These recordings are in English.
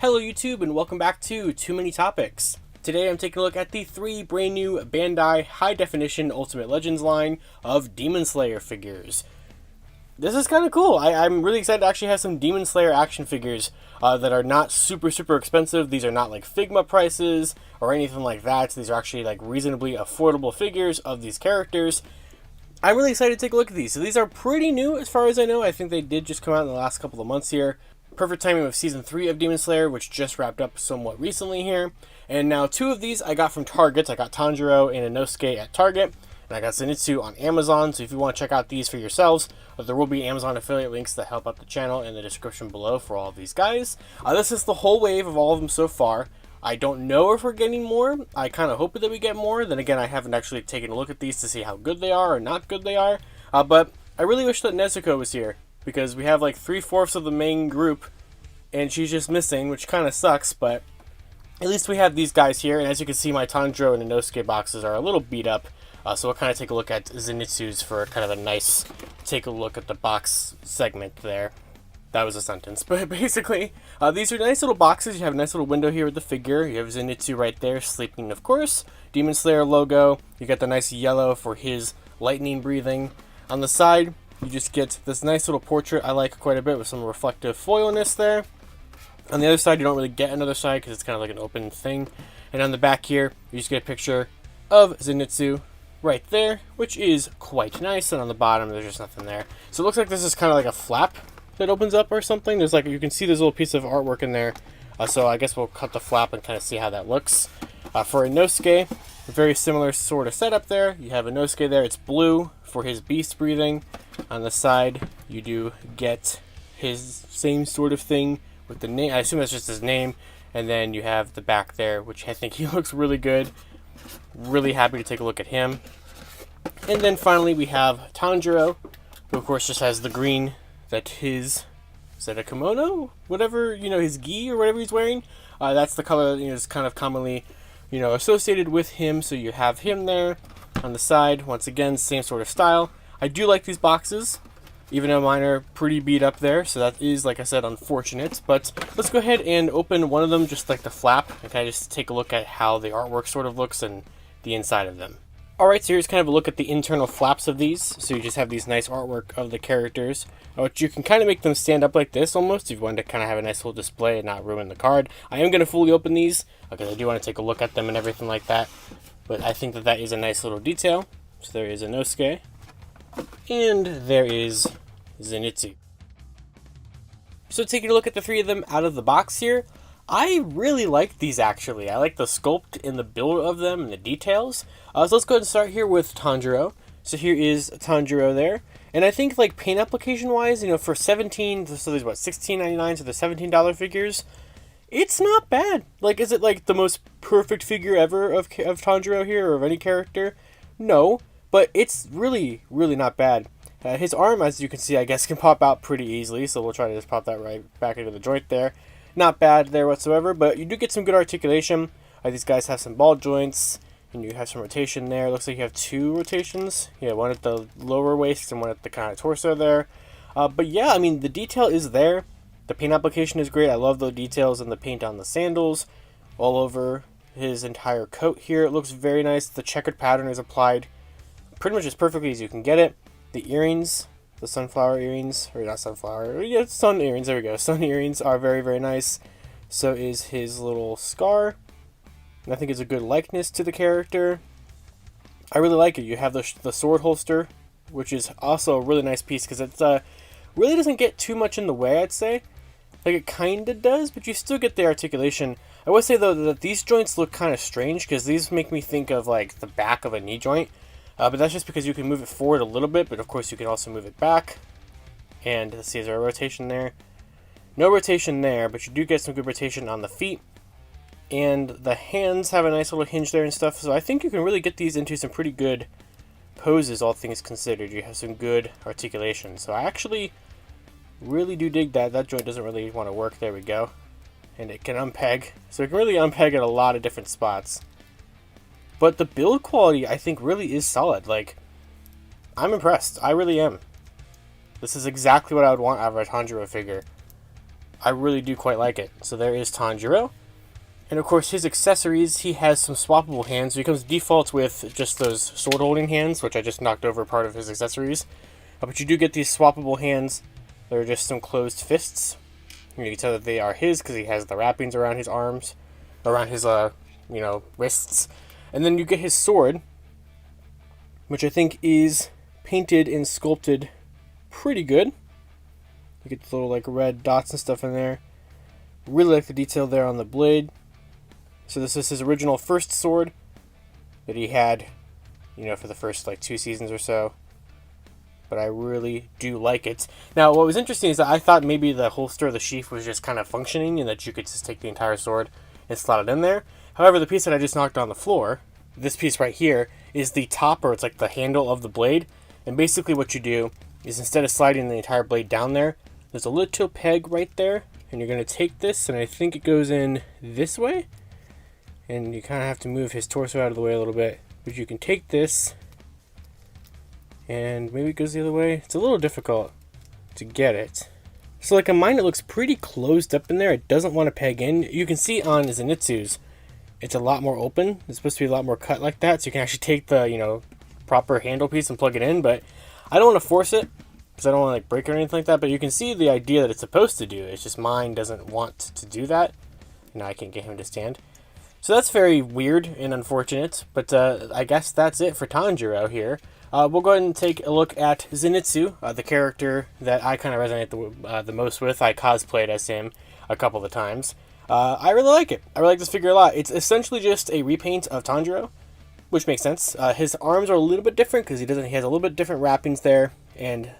Hello YouTube and welcome back to Too Many Topics. Today I'm taking a look at the 3 brand new Bandai High Definition Ultimate Legends line of Demon Slayer figures. This is kind of cool. I'm really excited to actually have some Demon Slayer action figures that are not super expensive. These are not like Figma prices or anything like that. These are actually like reasonably affordable figures of these characters. I'm really excited to take a look at these. So these are pretty new as far as I know. I think they did just come out in the last couple of months here. Perfect timing with Season 3 of Demon Slayer, which just wrapped up somewhat recently here. And now 2 of these I got from Target. I got Tanjiro and Innosuke at Target. And I got Zenitsu on Amazon. So if you want to check out these for yourselves, there will be Amazon affiliate links that help out the channel in the description below for all of these guys. This is the whole wave of all of them so far. I don't know if we're getting more. I kind of hope that we get more. Then again, I haven't actually taken a look at these to see how good they are or not good they are. But I really wish that Nezuko was here, because we have like 3/4 of the main group and she's just missing, which kind of sucks, but at least we have these guys here. And as you can see, my Tanjiro and Inosuke boxes are a little beat up, so we'll kind of take a look at Zenitsu's for kind of a nice take a look at the box segment there. That was a sentence, but basically, these are nice little boxes. You have a nice little window here with the figure. You have Zenitsu right there, sleeping, of course. Demon Slayer logo. You got the nice yellow for his lightning breathing. On the side, you just get this nice little portrait I like quite a bit with some reflective foilness there. On the other side, you don't really get another side because it's kind of like an open thing. And on the back here, you just get a picture of Zenitsu right there, which is quite nice. And on the bottom, there's just nothing there. So it looks like this is kind of like a flap that opens up or something. There's like, you can see this little piece of artwork in there. So I guess we'll cut the flap and kind of see how that looks. For Inosuke, a very similar sort of setup there. You have Inosuke there. It's blue for his beast breathing. On the side, you do get his same sort of thing with the name. I assume that's just his name. And then you have the back there, which I think he looks really good. Really happy to take a look at him. And then finally we have Tanjiro, who of course just has the green that his, is that a kimono? Whatever, his gi or whatever he's wearing. That's the color that is kind of commonly, associated with him. So you have him there on the side. Once again, same sort of style. I do like these boxes, even though mine are pretty beat up there. So that is, like I said, unfortunate. But let's go ahead and open one of them, just like the flap, and kind of just take a look at how the artwork sort of looks and the inside of them. Alright, so here's kind of a look at the internal flaps of these. So you just have these nice artwork of the characters, which you can kind of make them stand up like this almost if you want to kind of have a nice little display and not ruin the card. I am going to fully open these because I do want to take a look at them and everything like that. But I think that that is a nice little detail. So there is Inosuke. And there is Zenitsu. So taking a look at the 3 of them out of the box here, I really like these actually. I like the sculpt and the build of them and the details. So let's go ahead and start here with Tanjiro. So here is Tanjiro there. And I think like paint application wise, for 17, so there's what, $16.99, so the $17 figures, it's not bad. Like, is it like the most perfect figure ever of Tanjiro here or of any character? No, but it's really not bad. His arm, as you can see, I guess can pop out pretty easily, so we'll try to just pop that right back into the joint there. Not bad there whatsoever, but you do get some good articulation. These guys have some ball joints, and you have some rotation there. Looks like you have 2 rotations. Yeah, one at the lower waist and one at the kind of torso there. But yeah, I mean, the detail is there. The paint application is great. I love the details and the paint on the sandals all over his entire coat here. It looks very nice. The checkered pattern is applied pretty much as perfectly as you can get it. The earrings, the sunflower earrings, or not sunflower, yeah, sun earrings, there we go. Sun earrings are very nice. So is his little scar. And I think it's a good likeness to the character. I really like it. You have the sword holster, which is also a really nice piece because it's really doesn't get too much in the way, I'd say. Like it kind of does, but you still get the articulation. I would say though that these joints look kind of strange because these make me think of like the back of a knee joint. But that's just because you can move it forward a little bit, but of course you can also move it back. And let's see, is there a rotation there? No rotation there, but you do get some good rotation on the feet. And the hands have a nice little hinge there and stuff, so I think you can really get these into some pretty good poses, all things considered. You have some good articulation, so I actually really do dig that. That joint doesn't really want to work, there we go. And it can unpeg, so it can really unpeg at a lot of different spots. But the build quality, I think, really is solid. Like, I'm impressed. I really am. This is exactly what I would want out of a Tanjiro figure. I really do quite like it. So there is Tanjiro. And of course, his accessories, he has some swappable hands. So he comes default with just those sword holding hands, which I just knocked over part of his accessories. But you do get these swappable hands. They're just some closed fists. You can tell that they are his because he has the wrappings around his arms, around his, wrists. And then you get his sword, which I think is painted and sculpted pretty good. You get the little, red dots and stuff in there. Really like the detail there on the blade. So this is his original first sword that he had, for the first 2 seasons or so. But I really do like it. Now, what was interesting is that I thought maybe the holster of the sheath was just kind of functioning and that you could just take the entire sword and slot it in there. However, the piece that I just knocked on the floor, this piece right here, is the top, or it's like the handle of the blade. And basically what you do is instead of sliding the entire blade down there, there's a little peg right there. And you're going to take this, and I think it goes in this way. And you kind of have to move his torso out of the way a little bit. But you can take this, and maybe it goes the other way. It's a little difficult to get it. So on mine, it looks pretty closed up in there. It doesn't want to peg in. You can see on Zenitsu's, it's a lot more open. It's supposed to be a lot more cut like that. So you can actually take the, proper handle piece and plug it in. But I don't want to force it, because I don't want to break it or anything like that. But you can see the idea that it's supposed to do. It's just mine doesn't want to do that. Now I can't get him to stand. So that's very weird and unfortunate, but I guess that's it for Tanjiro here. We'll go ahead and take a look at Zenitsu, the character that I kind of resonate the most with. I cosplayed as him a couple of times. I really like it. I really like this figure a lot. It's essentially just a repaint of Tanjiro, which makes sense. His arms are a little bit different because he has a little bit different wrappings there, and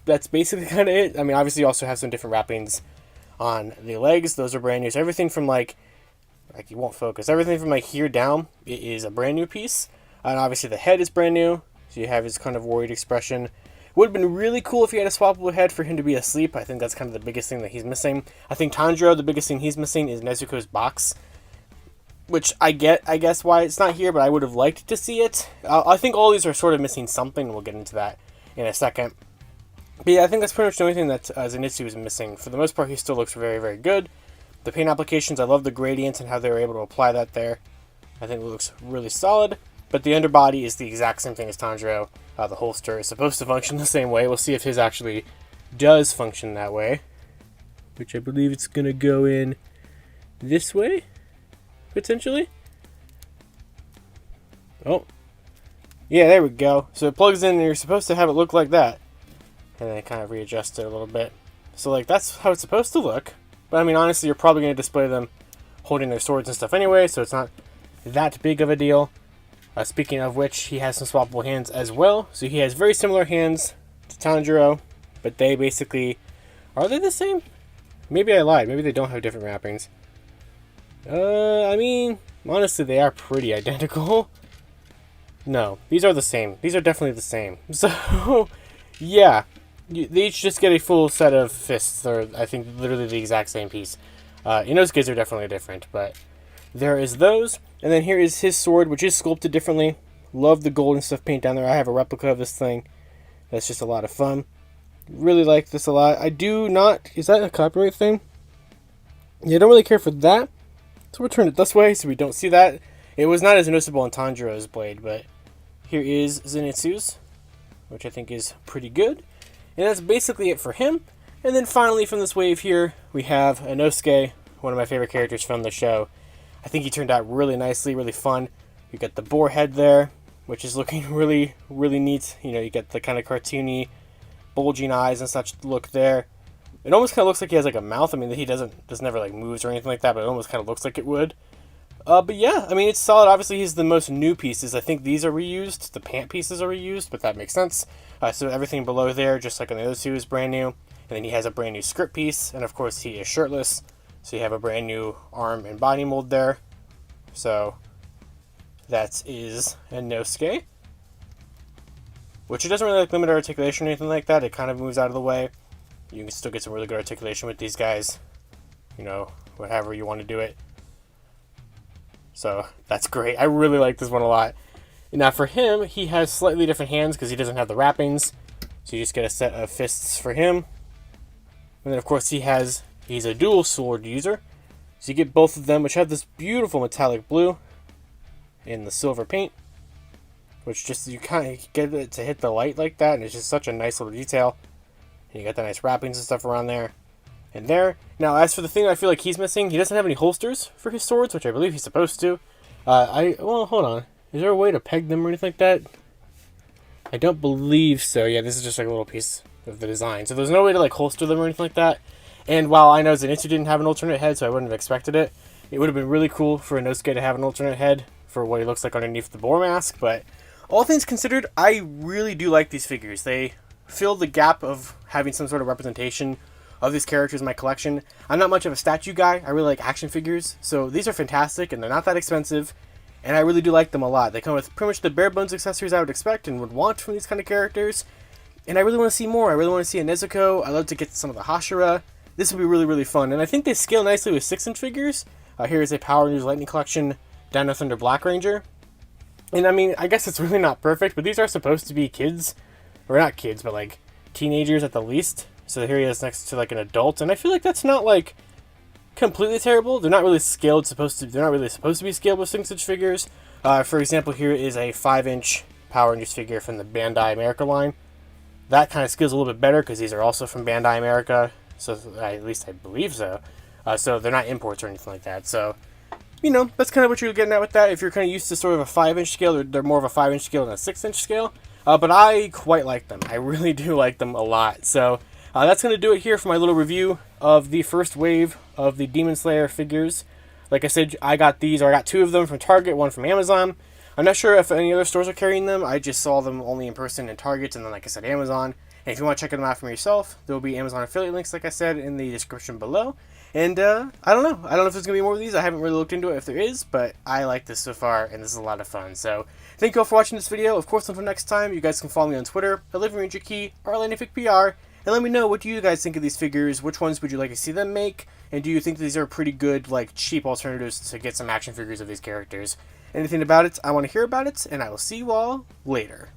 that's basically kind of it. I mean, obviously you also have some different wrappings on the legs. Those are brand new. So everything from you won't focus. Everything from here down is a brand new piece. And obviously the head is brand new. So you have his kind of worried expression. Would have been really cool if he had a swappable head for him to be asleep. I think that's kind of the biggest thing that he's missing. I think Tanjiro, the biggest thing he's missing is Nezuko's box. Which I guess why it's not here, but I would have liked to see it. I think all these are sort of missing something. We'll get into that in a second. But yeah, I think that's pretty much the only thing that Zenitsu is missing. For the most part, he still looks very, very good. The paint applications, I love the gradients and how they were able to apply that there. I think it looks really solid. But the underbody is the exact same thing as Tanjiro. The holster is supposed to function the same way. We'll see if his actually does function that way. Which I believe it's going to go in this way, potentially. Oh. Yeah, there we go. So it plugs in and you're supposed to have it look like that. And then kind of readjust it a little bit. So that's how it's supposed to look. But I mean, honestly, you're probably going to display them holding their swords and stuff anyway, so it's not that big of a deal. Speaking of which, he has some swappable hands as well. So he has very similar hands to Tanjiro, but they basically... Are they the same? Maybe I lied. Maybe they don't have different wrappings. I mean, honestly, they are pretty identical. No, these are the same. These are definitely the same. So, yeah. They each just get a full set of fists. They're, I think, literally the exact same piece. Innosuke's are definitely different, but there is those. And then here is his sword, which is sculpted differently. Love the gold and stuff paint down there. I have a replica of this thing. That's just a lot of fun. Really like this a lot. I do not... Is that a copyright thing? Yeah, I don't really care for that. So we'll turn it this way so we don't see that. It was not as noticeable on Tanjiro's blade, but here is Zenitsu's, which I think is pretty good. And that's basically it for him. And then finally from this wave here, we have Innosuke, one of my favorite characters from the show. I think he turned out really nicely, really fun. You got the boar head there, which is looking really, really neat. You know, you get the kind of cartoony, bulging eyes and such look there. It almost kind of looks like he has like a mouth. I mean, he doesn't never like moves or anything like that, but it almost kind of looks like it would. But yeah, I mean, it's solid. Obviously, he's the most new pieces. I think these are reused. The pant pieces are reused, but that makes sense. So everything below there, just like on the other two, is brand new. And then he has a brand new script piece. And of course, he is shirtless. So you have a brand new arm and body mold there. So that is Innosuke. Which it doesn't really like limit articulation or anything like that. It kind of moves out of the way. You can still get some really good articulation with these guys. You know, whatever you want to do it. So that's great. I really like this one a lot. Now for him, he has slightly different hands because he doesn't have the wrappings. So you just get a set of fists for him. And then of course he has He's a dual sword user. So you get both of them, which have this beautiful metallic blue in the silver paint. Which just, you kind of get it to hit the light like that, and it's just such a nice little detail. And you got the nice wrappings and stuff around there. And there. Now, as for the thing I feel like he's missing, he doesn't have any holsters for his swords, which I believe he's supposed to. Well, hold on. Is there a way to peg them or anything like that? I don't believe so. Yeah, this is just like a little piece of the design. So there's no way to like holster them or anything like that. And while I know Zenitsu didn't have an alternate head, so I wouldn't have expected it, it would have been really cool for Innosuke to have an alternate head for what he looks like underneath the boar mask. But all things considered, I really do like these figures. They fill the gap of having some sort of representation of these characters in my collection. I'm not much of a statue guy. I really like action figures. So these are fantastic, and they're not that expensive. And I really do like them a lot. They come with pretty much the bare bones accessories I would expect and would want from these kind of characters. And I really want to see more. I really want to see a Nezuko. I'd love to get some of the Hashira. This would be really, really fun. And I think they scale nicely with 6-inch figures. Here is a Power Rangers Lightning Collection Dino Thunder Black Ranger. And I mean, I guess it's really not perfect, but these are supposed to be kids. Or not kids, but like teenagers at the least. So here he is next to like an adult. And I feel like that's not like completely terrible. They're not really scaled they're not really supposed to be scaled with 6-inch figures. For example, here is a 5-inch Power Rangers figure from the Bandai America line. That kind of scales a little bit better because these are also from Bandai America. So at least I believe so. So they're not imports or anything like that. So, you know, that's kind of what you're getting at with that. If you're kind of used to sort of a 5-inch scale, they're more of a 5-inch scale than a 6-inch scale. But I quite like them. I really do like them a lot. So that's going to do it here for my little review of the first wave of the Demon Slayer figures. Like I said, I got 2 of them from Target, 1 from Amazon. I'm not sure if any other stores are carrying them. I just saw them only in person in Target and then, like I said, Amazon. And if you want to check them out for yourself, there will be Amazon affiliate links, like I said, in the description below. And I don't know. I don't know if there's going to be more of these. I haven't really looked into it if there is, but I like this so far, and this is a lot of fun. So thank you all for watching this video. Of course, until next time, you guys can follow me on Twitter, @LivingRangerKey, or LandyFigPR, and let me know, what do you guys think of these figures? Which ones would you like to see them make? And do you think these are pretty good, like, cheap alternatives to get some action figures of these characters? Anything about it, I want to hear about it, and I will see you all later.